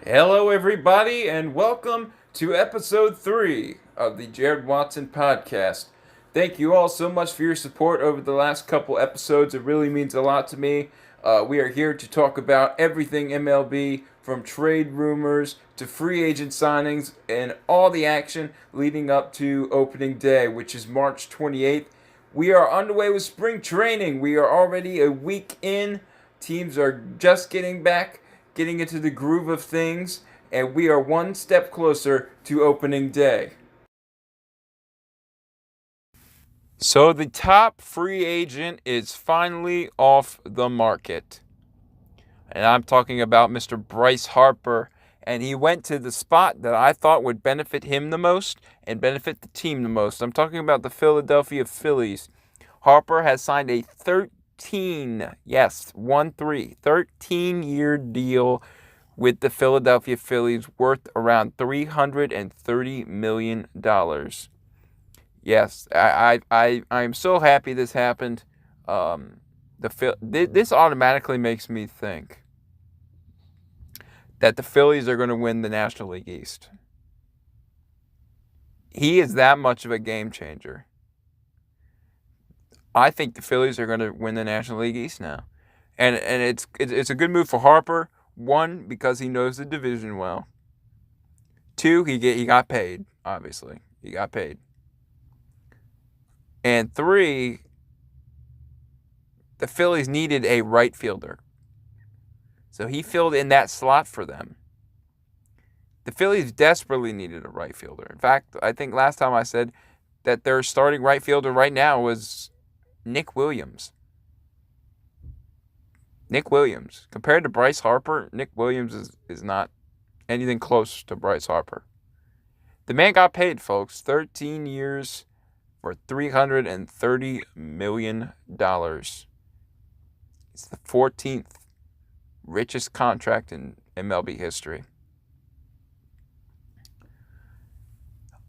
Hello, everybody, and welcome to episode 3 of the Jared Watson podcast. Thank you all so much for your support over the last couple episodes. It really means a lot to me. We are here to talk about everything MLB, from trade rumors to free agent signings and all the action leading up to opening day, which is March 28th. We are underway with spring training. We are already a week in. Teams are just getting into the groove of things, and we are one step closer to opening day. So the top free agent is finally off the market. And I'm talking about Mr. Bryce Harper. And he went to the spot that I thought would benefit him the most and benefit the team the most. I'm talking about the Philadelphia Phillies. Harper has signed a 13-year deal with the Philadelphia Phillies worth around $330 million. Yes, I'm so happy this happened. This automatically makes me think that the Phillies are going to win the National League East. He is that much of a game changer. I think the Phillies are going to win the National League East now, and it's a good move for Harper. One, because he knows the division well. Two, he got paid. Obviously, he got paid. And three, the Phillies needed a right fielder, so he filled in that slot for them. The Phillies desperately needed a right fielder. In fact, I think last time I said that their starting right fielder right now was Nick Williams. Nick Williams. Compared to Bryce Harper, Nick Williams is not anything close to Bryce Harper. The man got paid, folks. 13 years for $330 million. It's the 14th richest contract in MLB history.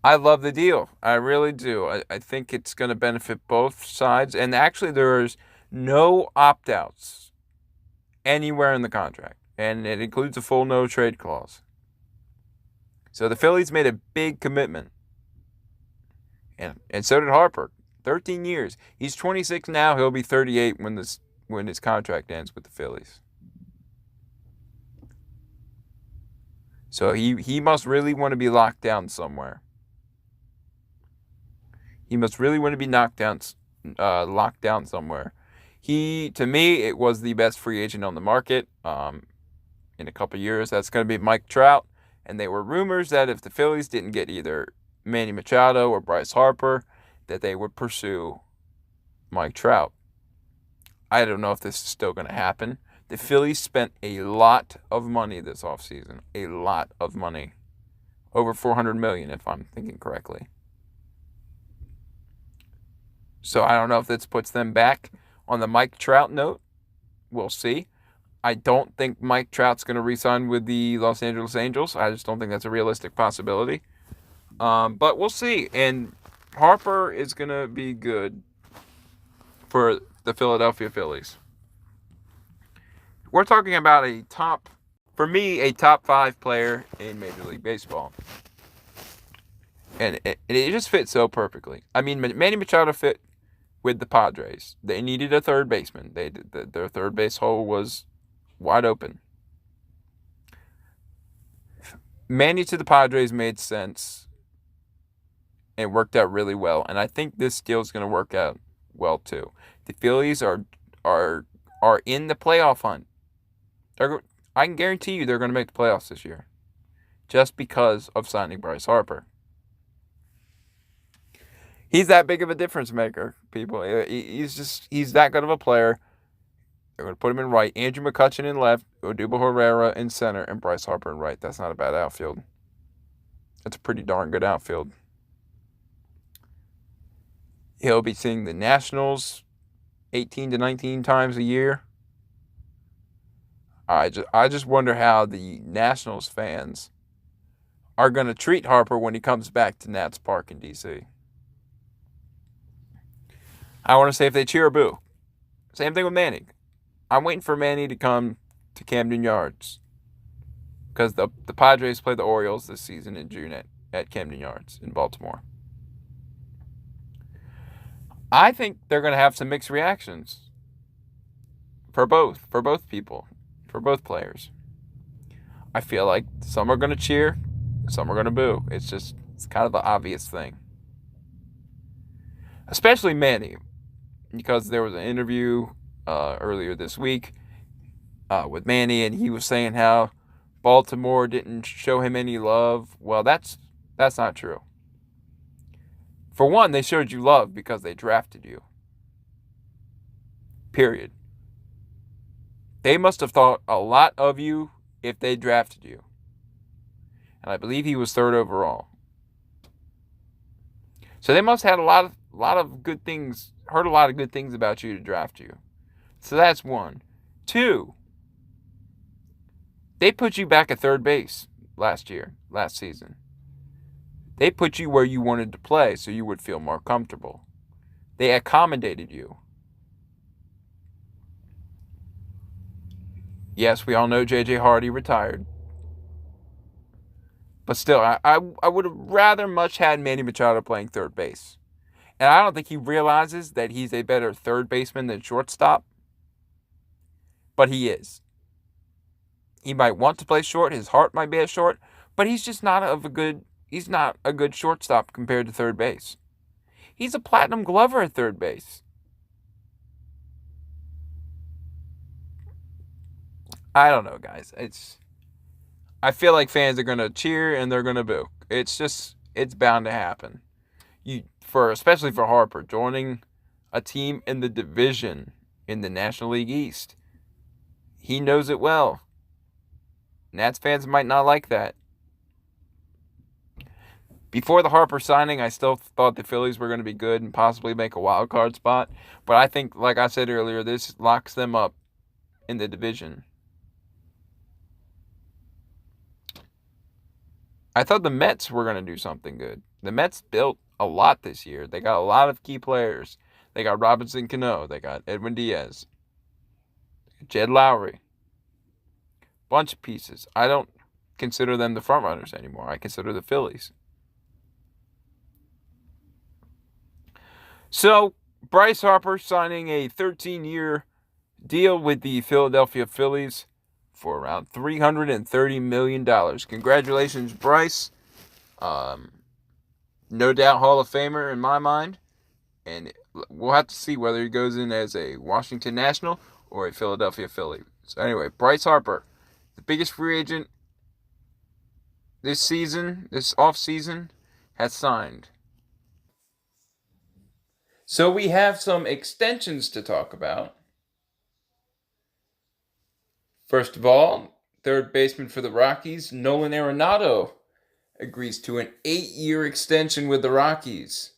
I love the deal. I really do. I think it's going to benefit both sides. And actually, there's no opt-outs anywhere in the contract. And it includes a full no-trade clause. So the Phillies made a big commitment. And so did Harper. 13 years. He's 26 now. He'll be 38 when his contract ends with the Phillies. So he must really want to be locked down somewhere. He must really want to be locked down somewhere. To me, it was the best free agent on the market. In a couple years, that's going to be Mike Trout. And there were rumors that if the Phillies didn't get either Manny Machado or Bryce Harper, that they would pursue Mike Trout. I don't know if this is still going to happen. The Phillies spent a lot of money this offseason. A lot of money. Over $400 million, if I'm thinking correctly. So I don't know if this puts them back on the Mike Trout note. We'll see. I don't think Mike Trout's going to re-sign with the Los Angeles Angels. I just don't think that's a realistic possibility. But we'll see. And Harper is going to be good for the Philadelphia Phillies. We're talking about a top 5 player in Major League Baseball. And it just fits so perfectly. I mean, Manny Machado fit with the Padres. They needed a third baseman. Their third base hole was wide open. Manny to the Padres made sense and worked out really well. And I think this deal is going to work out well too. The Phillies are in the playoff hunt. I can guarantee you they're going to make the playoffs this year, just because of signing Bryce Harper. He's that big of a difference maker, people. He's that good of a player. They're going to put him in right. Andrew McCutchen in left, Odubel Herrera in center, and Bryce Harper in right. That's not a bad outfield. That's a pretty darn good outfield. He'll be seeing the Nationals 18 to 19 times a year. I just wonder how the Nationals fans are going to treat Harper when he comes back to Nats Park in D.C. I want to say if they cheer or boo. Same thing with Manning. I'm waiting for Manny to come to Camden Yards. because the Padres play the Orioles this season in June at Camden Yards in Baltimore. I think they're going to have some mixed reactions for both people, for both players. I feel like some are going to cheer, some are going to boo. It's kind of the obvious thing. Especially Manny, because there was an interview earlier this week with Manny, and he was saying how Baltimore didn't show him any love. Well, that's not true. For one, they showed you love because they drafted you. Period. They must have thought a lot of you if they drafted you. And I believe he was 3rd overall. So they must have had a lot of good things, heard a lot of good things about you to draft you. So that's one. 2, they put you back at third base last season. They put you where you wanted to play so you would feel more comfortable. They accommodated you. Yes, we all know J.J. Hardy retired. But still, I would have rather much had Manny Machado playing third base. And I don't think he realizes that he's a better third baseman than shortstop. But he is. He might want to play short. His heart might be at short. But he's just not he's not a good shortstop compared to third base. He's a platinum glover at third base. I don't know, guys. I feel like fans are going to cheer and they're going to boo. It's bound to happen. Especially for Harper, joining a team in the division in the National League East. He knows it well. Nats fans might not like that. Before the Harper signing, I still thought the Phillies were going to be good and possibly make a wild card spot. But I think, like I said earlier, this locks them up in the division. I thought the Mets were going to do something good. The Mets built a lot this year. They got a lot of key players. They got Robinson Cano. They got Edwin Diaz. Jed Lowry. Bunch of pieces. I don't consider them the front runners anymore. I consider the Phillies. So, Bryce Harper signing a 13-year deal with the Philadelphia Phillies for around $330 million. Congratulations, Bryce. No doubt Hall of Famer in my mind. And we'll have to see whether he goes in as a Washington National or a Philadelphia Philly. So anyway, Bryce Harper, the biggest free agent this offseason, has signed. So we have some extensions to talk about. First of all, third baseman for the Rockies, Nolan Arenado, agrees to an 8-year extension with the Rockies,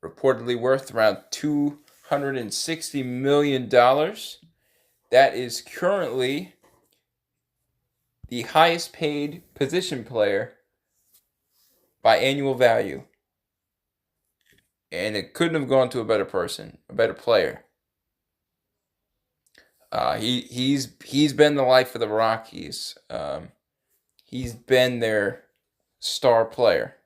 reportedly worth around $260 million. That is currently the highest paid position player by annual value. And it couldn't have gone to a better player. He's been the life of the Rockies. He's been their star player.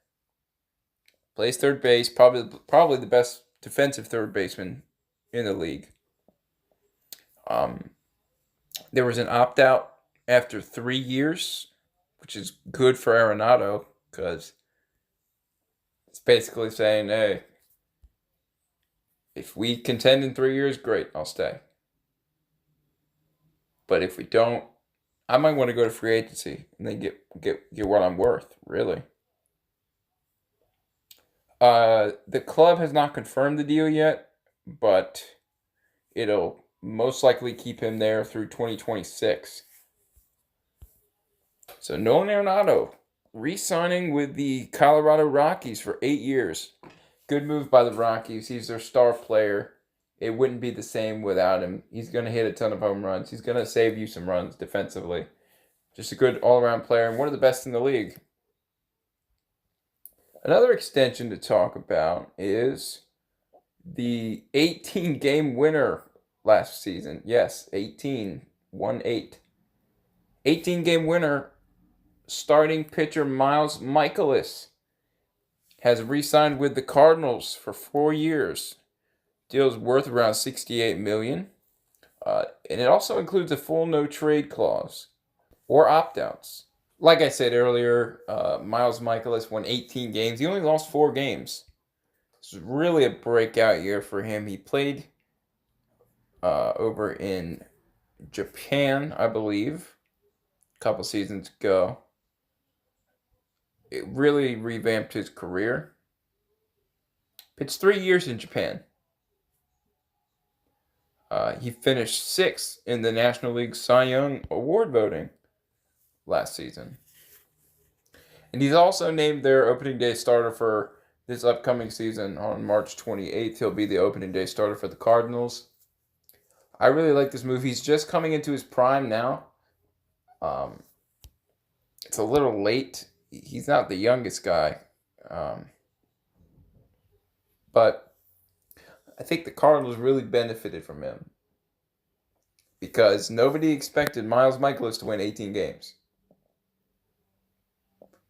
Plays third base, probably the best defensive third baseman in the league. There was an opt-out after 3 years, which is good for Arenado, because it's basically saying, hey, if we contend in 3 years, great, I'll stay. But if we don't, I might want to go to free agency and then get what I'm worth, really. The club has not confirmed the deal yet, but it'll most likely keep him there through 2026. So Nolan Arenado re-signing with the Colorado Rockies for 8 years. Good move by the Rockies. He's their star player. It wouldn't be the same without him. He's going to hit a ton of home runs. He's going to save you some runs defensively. Just a good all-around player and one of the best in the league. Another extension to talk about is the 18-game winner last season. Yes, 18. 1-8. 18-game winner, starting pitcher Miles Mikolas has re-signed with the Cardinals for 4 years. Deal's worth around $68 million. And it also includes a full no-trade clause or opt-outs. Like I said earlier, Miles Mikolas won 18 games. He only lost 4 games. This was really a breakout year for him. He played over in Japan, I believe, a couple seasons ago. It really revamped his career. Pitched 3 years in Japan. He finished 6th in the National League Cy Young Award voting last season. And he's also named their opening day starter for this upcoming season on March 28th. He'll be the opening day starter for the Cardinals. I really like this move. He's just coming into his prime now. It's a little late. He's not the youngest guy. But I think the Cardinals really benefited from him. Because nobody expected Miles Mikolas to win 18 games.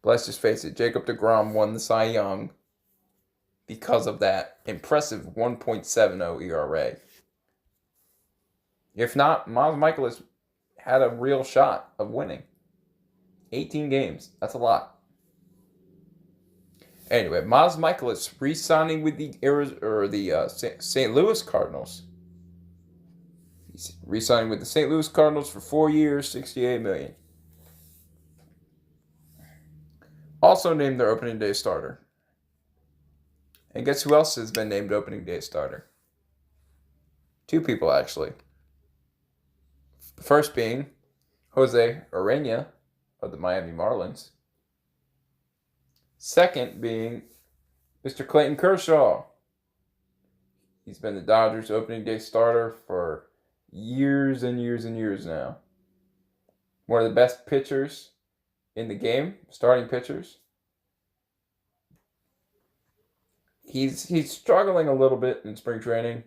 But let's just face it, Jacob deGrom won the Cy Young because of that impressive 1.70 ERA. If not, Miles Mikolas had a real shot of winning. 18 games, that's a lot. Anyway, Miles Mikolas re-signing with the St. Louis Cardinals. He's re-signing with the St. Louis Cardinals for 4 years, $68 million. Also named their opening day starter. And guess who else has been named opening day starter? 2 people, actually. The first being Jose Arenado of the Miami Marlins. Second being Mr. Clayton Kershaw. He's been the Dodgers' opening day starter for years and years and years now. One of the best pitchers in the game, starting pitchers. He's struggling a little bit in spring training.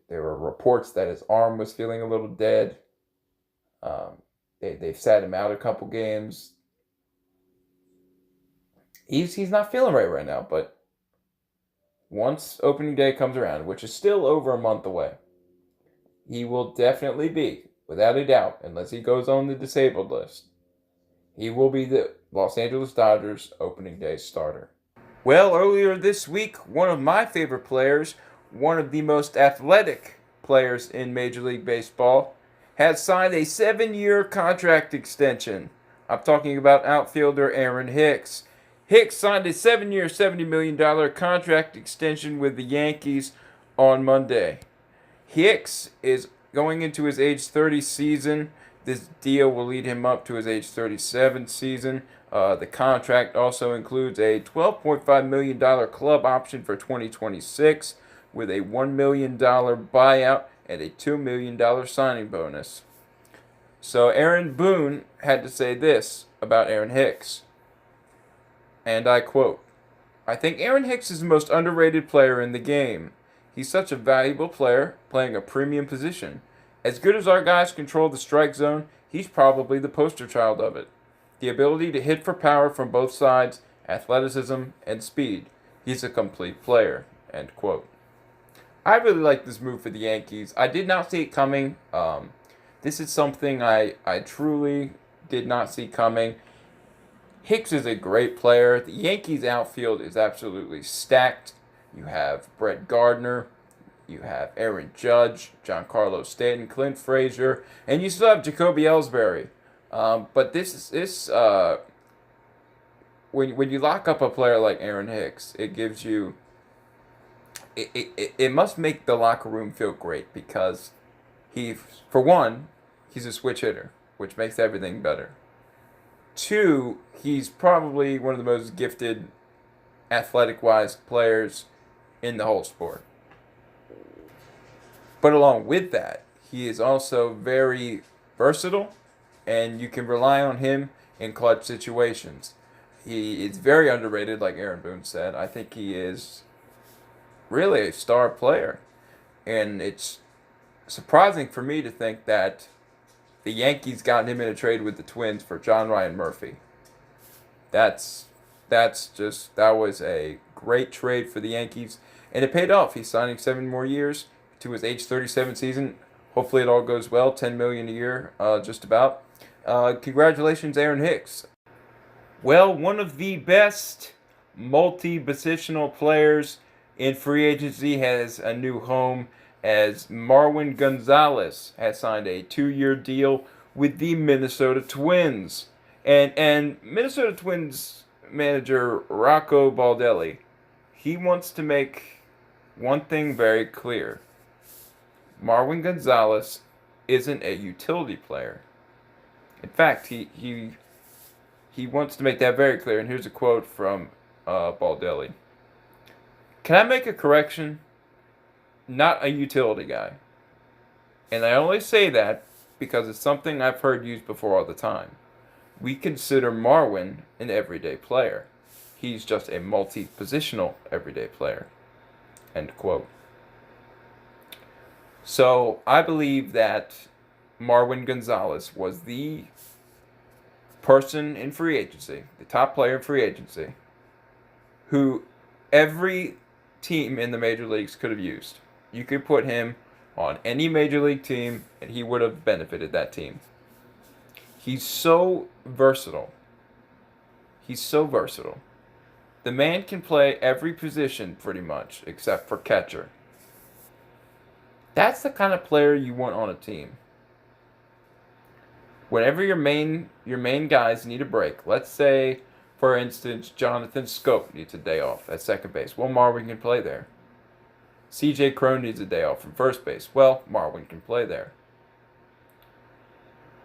There were reports that his arm was feeling a little dead. They've sat him out a couple games. He's not feeling right now, but once opening day comes around, which is still over a month away, he will definitely be, without a doubt, unless he goes on the disabled list, he will be the Los Angeles Dodgers opening day starter. Well, earlier this week, one of my favorite players, one of the most athletic players in Major League Baseball, has signed a 7-year contract extension. I'm talking about outfielder Aaron Hicks. Hicks signed a 7-year, $70 million contract extension with the Yankees on Monday. Hicks is going into his age 30 season. This deal will lead him up to his age 37 season. The contract also includes a $12.5 million club option for 2026 with a $1 million buyout and a $2 million signing bonus. So Aaron Boone had to say this about Aaron Hicks. And I quote, "I think Aaron Hicks is the most underrated player in the game. He's such a valuable player, playing a premium position. As good as our guys control the strike zone, he's probably the poster child of it. The ability to hit for power from both sides, athleticism, and speed. He's a complete player." End quote. I really like this move for the Yankees. I did not see it coming. This is something I truly did not see coming. Hicks is a great player. The Yankees outfield is absolutely stacked. You have Brett Gardner, you have Aaron Judge, Giancarlo Stanton, Clint Frazier, and you still have Jacoby Ellsbury. But when you lock up a player like Aaron Hicks, it gives you it must make the locker room feel great because for one, he's a switch hitter, which makes everything better. 2, he's probably one of the most gifted, athletic-wise players in the whole sport. But along with that, he is also very versatile, and you can rely on him in clutch situations. He is very underrated, like Aaron Boone said. I think he is really a star player. And it's surprising for me to think that the Yankees got him in a trade with the Twins for John Ryan Murphy. That was a great trade for the Yankees, and it paid off. He's signing 7 more years to his age 37 season. Hopefully it all goes well. $10 million a year, just about. Congratulations, Aaron Hicks. Well, one of the best multi-positional players in free agency has a new home, as Marwin Gonzalez has signed a 2-year deal with the Minnesota Twins. And Minnesota Twins manager Rocco Baldelli, he wants to make one thing very clear. Marwin Gonzalez isn't a utility player. In fact, he wants to make that very clear. And here's a quote from Baldelli. Can I make a correction? Not a utility guy. And I only say that because it's something I've heard used before all the time. We consider Marwin an everyday player. He's just a multi-positional everyday player. End quote. So I believe that Marwin Gonzalez was the person in free agency, the top player in free agency, who every team in the major leagues could have used. You could put him on any major league team and he would have benefited that team. He's so versatile. The man can play every position pretty much except for catcher. That's the kind of player you want on a team. Whenever your main guys need a break, let's say, for instance, Jonathan Scope needs a day off at second base. Well, Marwin can play there. C.J. Cron needs a day off from first base. Well, Marwin can play there.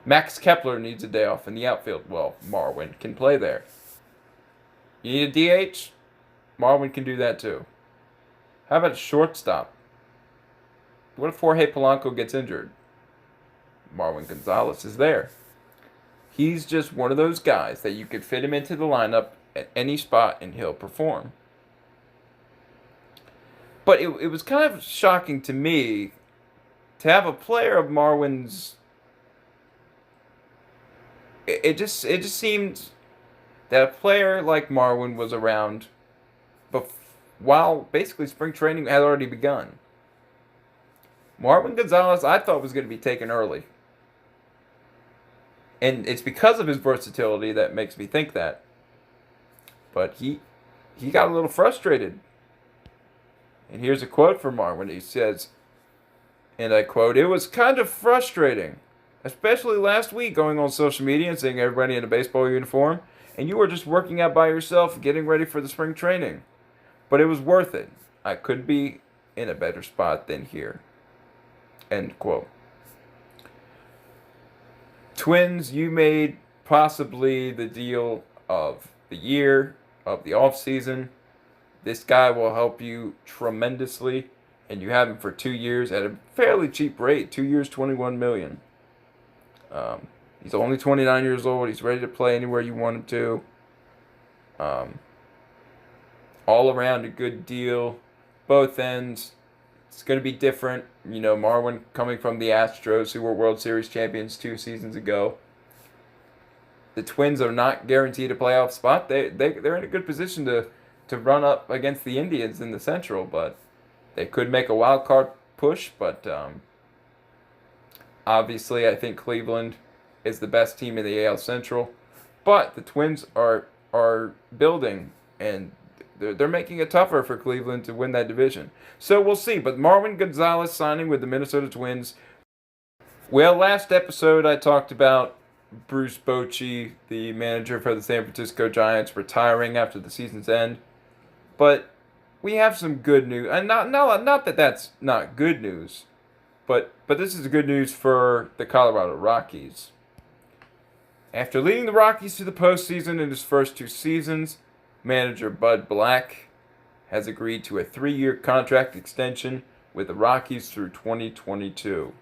Max Kepler needs a day off in the outfield. Well, Marwin can play there. You need a DH? Marwin can do that too. How about a shortstop? What if Jorge Polanco gets injured? Marwin Gonzalez is there. He's just one of those guys that you could fit him into the lineup at any spot and he'll perform. But it was kind of shocking to me to have a player of Marwin's. It just seemed that a player like Marwin was around while basically spring training had already begun. Marwin Gonzalez, I thought, was going to be taken early. And it's because of his versatility that makes me think that. But he got a little frustrated. And here's a quote from Marwin. He says, and I quote, "It was kind of frustrating, especially last week going on social media and seeing everybody in a baseball uniform, and you were just working out by yourself, getting ready for the spring training. But it was worth it. I could be in a better spot than here." End quote. Twins, you made possibly the deal of the year, of the offseason. This guy will help you tremendously, and you have him for 2 years at a fairly cheap rate. 2 years, $21 million. He's only 29 years old. He's ready to play anywhere you want him to. All around a good deal. Both ends. It's going to be different. You know, Marwin coming from the Astros, who were World Series champions 2 seasons ago. The Twins are not guaranteed a playoff spot. They're in a good position to run up against the Indians in the Central, but they could make a wild card push. But obviously, I think Cleveland is the best team in the AL Central. But the Twins are building, and they're making it tougher for Cleveland to win that division. So we'll see. But Marwin Gonzalez signing with the Minnesota Twins. Well, last episode I talked about Bruce Bochy, the manager for the San Francisco Giants, retiring after the season's end. But we have some good news. And not that that's not good news. But this is good news for the Colorado Rockies. After leading the Rockies to the postseason in his first 2 seasons, manager Bud Black has agreed to a 3-year contract extension with the Rockies through 2022.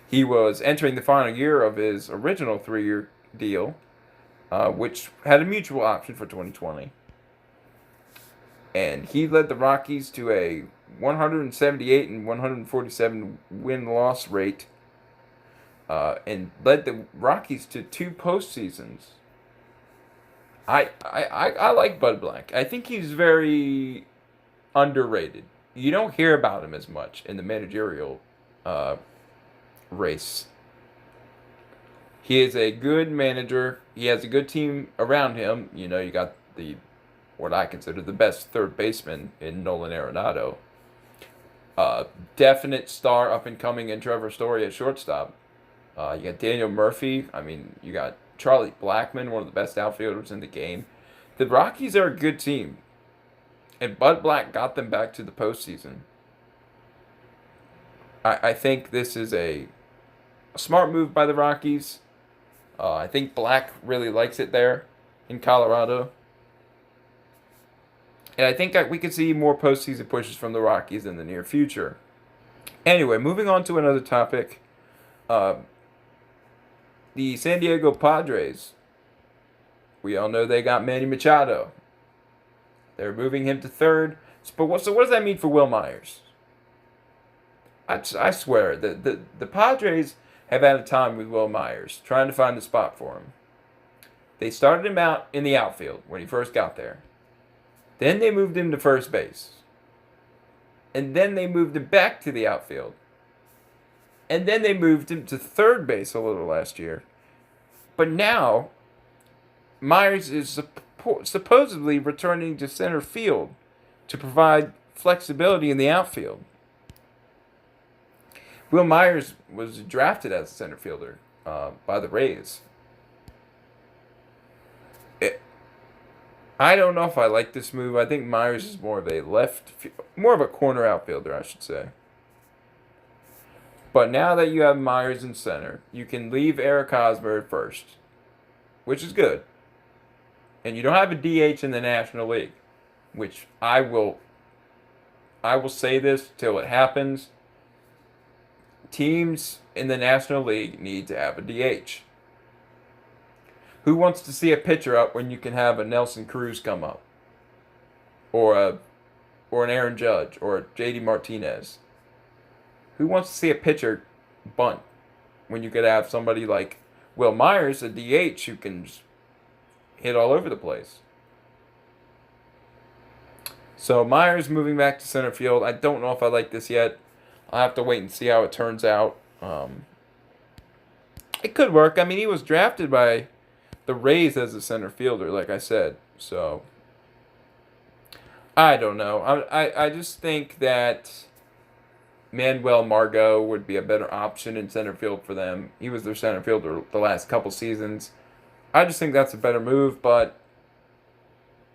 He was entering the final year of his original 3-year deal, which had a mutual option for 2020. And he led the Rockies to a 178 and 147 win-loss rate and led the Rockies to 2 postseasons. I like Bud Black. I think he's very underrated. You don't hear about him as much in the managerial uh, race. He is a good manager. He has a good team around him. You know, you got the what I consider the best third baseman in Nolan Arenado. Definite star up and coming in Trevor Story at shortstop. You got Daniel Murphy. I mean, you got Charlie Blackmon, one of the best outfielders in the game. The Rockies are a good team, and Bud Black got them back to the postseason. I think this is a smart move by the Rockies. I think Black really likes it there in Colorado. And I think that we could see more postseason pushes from the Rockies in the near future. Anyway, moving on to another topic. Uh, the San Diego Padres. We all know they got Manny Machado. They're moving him to third. So what does that mean for Will Myers? I swear, the Padres have had a time with Will Myers, trying to find the spot for him. They started him out in the outfield when he first got there. Then they moved him to first base. And then they moved him back to the outfield. And then they moved him to third base a little last year. But now, Myers is supposedly returning to center field to provide flexibility in the outfield. Will Myers was drafted as a center fielder by the Rays. I don't know if I like this move. I think Myers is more of more of a corner outfielder, I should say. But now that you have Myers in center, you can leave Eric Hosmer at first, which is good. And you don't have a DH in the National League, which I will say this till it happens. Teams in the National League need to have a DH. Who wants to see a pitcher up when you can have a Nelson Cruz come up? Or an Aaron Judge or a JD Martinez? Who wants to see a pitcher bunt when you could have somebody like Will Myers, a DH, who can just hit all over the place? So Myers moving back to center field. I don't know if I like this yet. I'll have to wait and see how it turns out. It could work. I mean, he was drafted by the Rays as a center fielder, like I said. So I don't know. I just think that Manuel Margot would be a better option in center field for them. He was their center fielder the last couple seasons. I just think that's a better move, but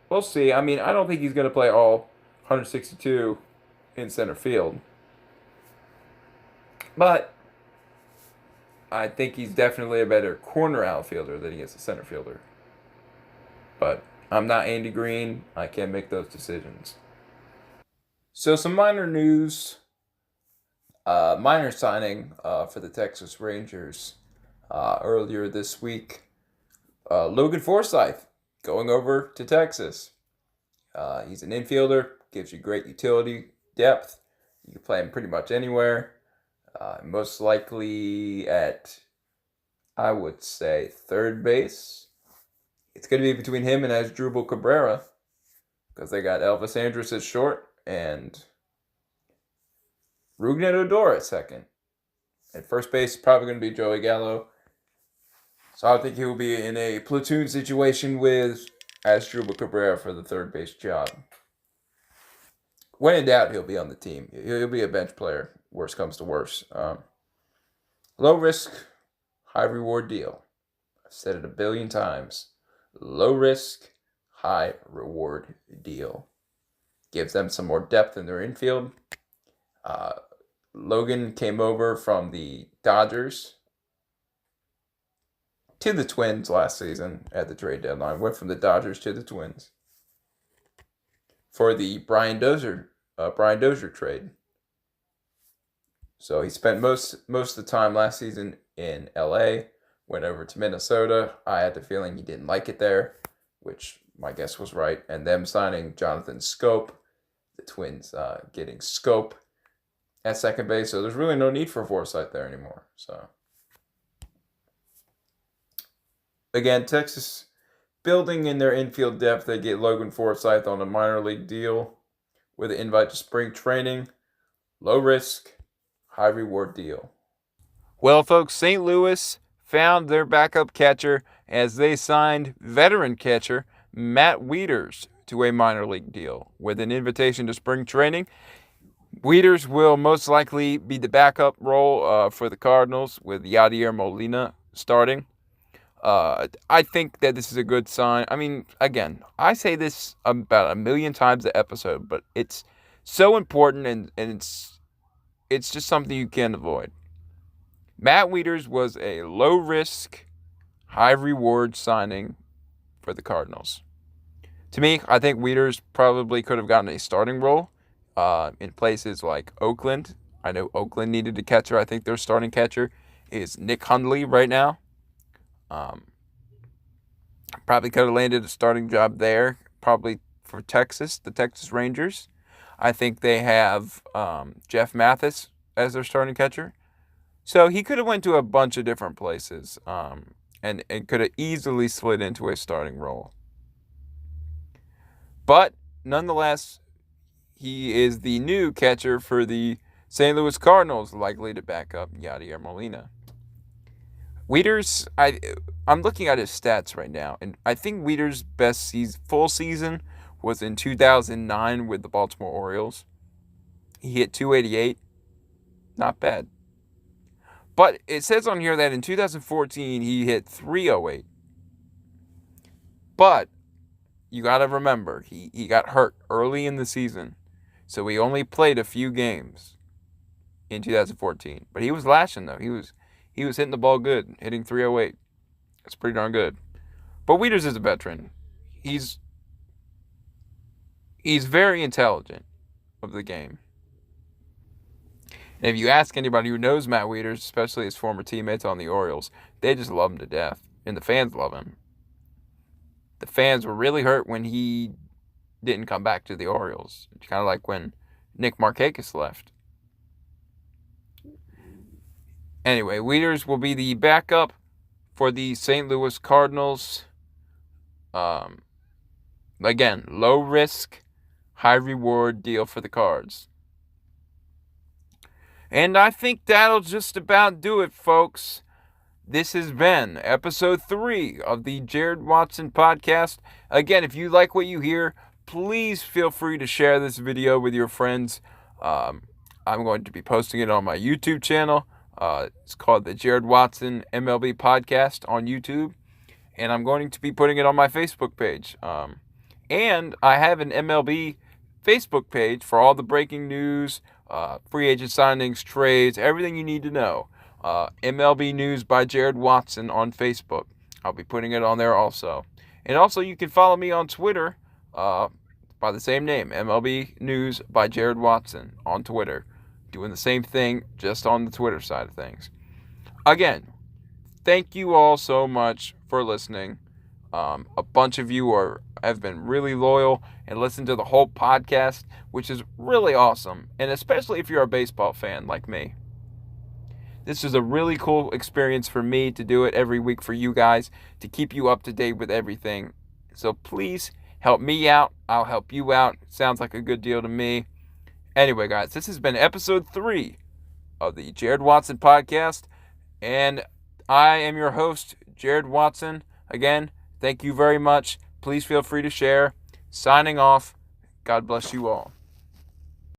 we'll see. I mean, I don't think he's going to play all 162 in center field. But I think he's definitely a better corner outfielder than he is a center fielder. But I'm not Andy Green. I can't make those decisions. So some minor news. Minor signing for the Texas Rangers earlier this week. Logan Forsythe going over to Texas. He's an infielder. Gives you great utility depth. You can play him pretty much anywhere. Most likely at, I would say, third base. It's going to be between him and Asdrubal Cabrera, because they got Elvis Andrus at short and Rougned Odor at second. At first base, probably going to be Joey Gallo. So I think he will be in a platoon situation with Asdrubal Cabrera for the third base job. When in doubt, he'll be on the team. He'll be a bench player. Worst comes to worst. Low risk, high reward deal. I've said it a billion times. Low risk, high reward deal. Gives them some more depth in their infield. Logan came over from the Dodgers to the Twins last season at the trade deadline. Went from the Dodgers to the Twins for the Brian Dozier trade. So he spent most of the time last season in LA, went over to Minnesota. I had the feeling he didn't like it there, which my guess was right. And them signing Jonathan Scope, the Twins getting Scope at second base. So there's really no need for Forsythe there anymore. So Again, Texas building in their infield depth. They get Logan Forsythe on a minor league deal with an invite to spring training. Low risk, high reward deal. Well, folks, St. Louis found their backup catcher as they signed veteran catcher Matt Wieters to a minor league deal with an invitation to spring training. Wieters will most likely be the backup role for the Cardinals with Yadier Molina starting. I think that this is a good sign. I mean, again, I say this about 1,000,000 times an episode, but it's so important and it's just something you can't avoid. Matt Wieters was a low-risk, high-reward signing for the Cardinals. To me, I think Wieters probably could have gotten a starting role in places like Oakland. I know Oakland needed a catcher. I think their starting catcher is Nick Hundley right now. Probably could have landed a starting job there, probably for Texas, the Texas Rangers. I think they have Jeff Mathis as their starting catcher. So he could have went to a bunch of different places and could have easily slid into a starting role. But nonetheless, he is the new catcher for the St. Louis Cardinals, likely to back up Yadier Molina. Wieters, I'm looking at his stats right now, and I think Wieters' best full season was in 2009 with the Baltimore Orioles. He hit .288. Not bad. But it says on here that in 2014, he hit .308. But you got to remember, he got hurt early in the season. So he only played a few games in 2014. But he was lashing, though. He was hitting the ball good, hitting .308. That's pretty darn good. But Wieters is a veteran. He's very intelligent of the game. And if you ask anybody who knows Matt Wieters, especially his former teammates on the Orioles, they just love him to death. And the fans love him. The fans were really hurt when he didn't come back to the Orioles. It's kind of like when Nick Markakis left. Anyway, Wieters will be the backup for the St. Louis Cardinals. Again, low risk, high reward deal for the Cards. And I think that'll just about do it, folks. This has been episode 3 of the Jared Watson podcast. Again, if you like what you hear, please feel free to share this video with your friends. I'm going to be posting it on my YouTube channel. It's called the Jared Watson MLB Podcast on YouTube. And I'm going to be putting it on my Facebook page. And I have an MLB Facebook page for all the breaking news, free agent signings, trades, everything you need to know. MLB News by Jared Watson on Facebook. I'll be putting it on there also. And also you can follow me on Twitter by the same name, MLB News by Jared Watson on Twitter. Doing the same thing, just on the Twitter side of things. Again, thank you all so much for listening. A bunch of you have been really loyal and listened to the whole podcast, which is really awesome. And especially if you're a baseball fan like me. This is a really cool experience for me to do it every week for you guys, to keep you up to date with everything. So please help me out. I'll help you out. Sounds like a good deal to me. Anyway, guys, this has been episode 3 of the Jared Watson podcast. And I am your host, Jared Watson. Again, thank you very much. Please feel free to share. Signing off. God bless you all.